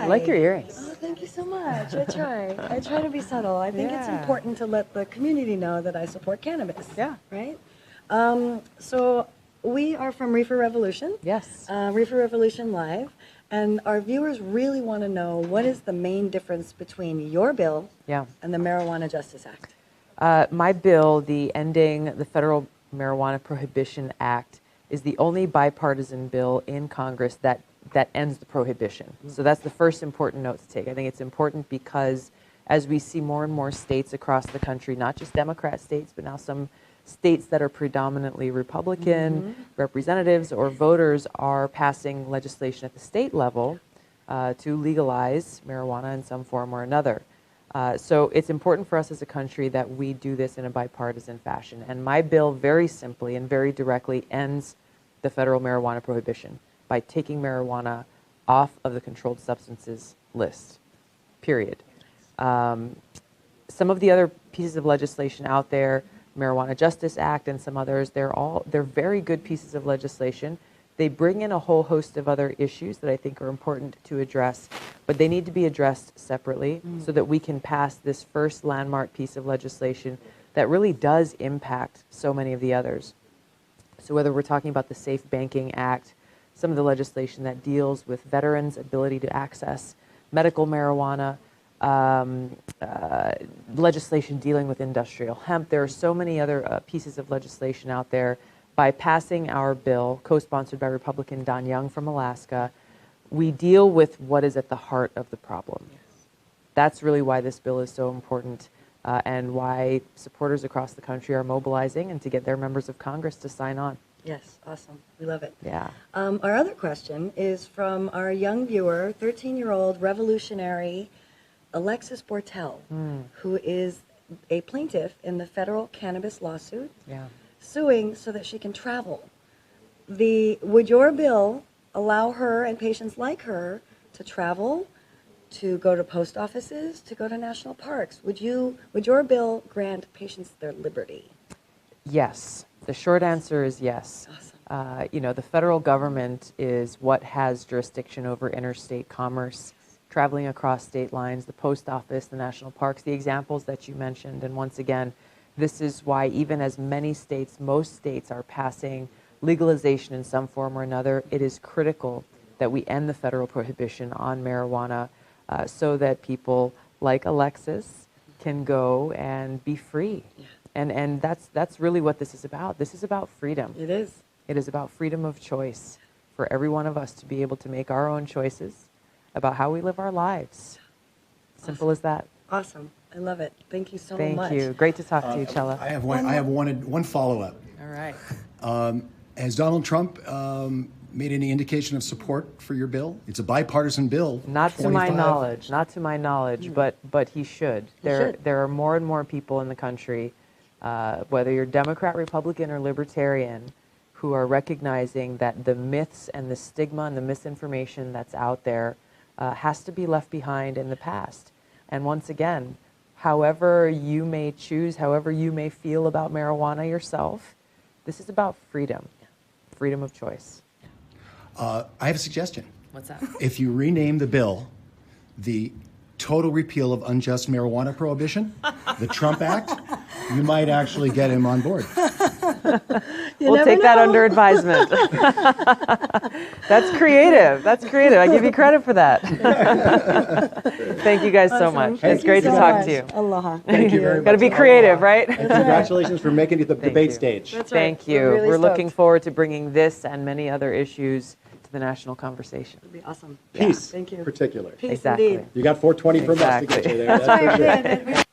I like your earrings. Oh, thank you so much. I try to be subtle. I think it's important to let the community know that I support cannabis. Yeah. Right? So we are from Reefer Revolution. Yes. Reefer Revolution Live. And our viewers really want to know what is the main difference between your bill and the Marijuana Justice Act? My bill, the ending the federal marijuana prohibition act, is the only bipartisan bill in Congress that ends the prohibition. So that's the first important note to take. I think it's important because as we see more and more states across the country, not just Democrat states, but now some states that are predominantly Republican representatives or voters are passing legislation at the state level to legalize marijuana in some form or another. So it's important for us as a country that we do this in a bipartisan fashion. And my bill very simply and very directly ends the federal marijuana prohibition by taking marijuana off of the controlled substances list, period. Some of the other pieces of legislation out there, Marijuana Justice Act and some others, they're very good pieces of legislation. They bring in a whole host of other issues that I think are important to address, but they need to be addressed separately so that we can pass this first landmark piece of legislation that really does impact so many of the others. So whether we're talking about the Safe Banking Act, some of the legislation that deals with veterans' ability to access medical marijuana, legislation dealing with industrial hemp. There are so many other pieces of legislation out there. By passing our bill, co-sponsored by Republican Don Young from Alaska, we deal with what is at the heart of the problem. That's really why this bill is so important and why supporters across the country are mobilizing and to get their members of Congress to sign on. Yes, awesome. We love it. Yeah. Our other question is from our young viewer, 13-year-old revolutionary Alexis Bortel, who is a plaintiff in the federal cannabis lawsuit, suing so that she can travel. Would your bill allow her and patients like her to travel, to go to post offices, to go to national parks? Would your bill grant patients their liberty? Yes. The short answer is yes. Awesome. You know, the federal government is what has jurisdiction over interstate commerce, traveling across state lines, the post office, the national parks, the examples that you mentioned. And once again, this is why even as many states, most states are passing legalization in some form or another, it is critical that we end the federal prohibition on marijuana so that people like Alexis can go and be free. Yeah. And that's really what this is about. This is about freedom. It is. It is about freedom of choice for every one of us to be able to make our own choices about how we live our lives. Simple as that. Awesome. I love it. Thank you so much. Thank you. Great to talk to you, Chela. I have one follow-up. All right. Has Donald Trump made any indication of support for your bill? It's a bipartisan bill. Not to my knowledge. Not to my knowledge. But he should. There are more and more people in the country, whether you're Democrat, Republican, or Libertarian, who are recognizing that the myths and the stigma and the misinformation that's out there has to be left behind in the past. And once again, however you may choose, however you may feel about marijuana yourself, this is about freedom, freedom of choice. I have a suggestion. What's that? If you rename the bill the Total Repeal of Unjust Marijuana Prohibition, the Trump Act, you might actually get him on board. We'll take that under advisement. That's creative. That's creative. I give you credit for that. Thank you guys so much. It's great to talk to you. Aloha. Thank you very much. Got to be creative, right? And congratulations for making it to the debate you. stage. That's right. Thank you. We're really We're looking stoked. forward to bringing this and many other issues to the national conversation. It'd be awesome. Peace, Thank you. particular. Peace Exactly. indeed. You got 420 from us to get you there. That's right. for sure. We did.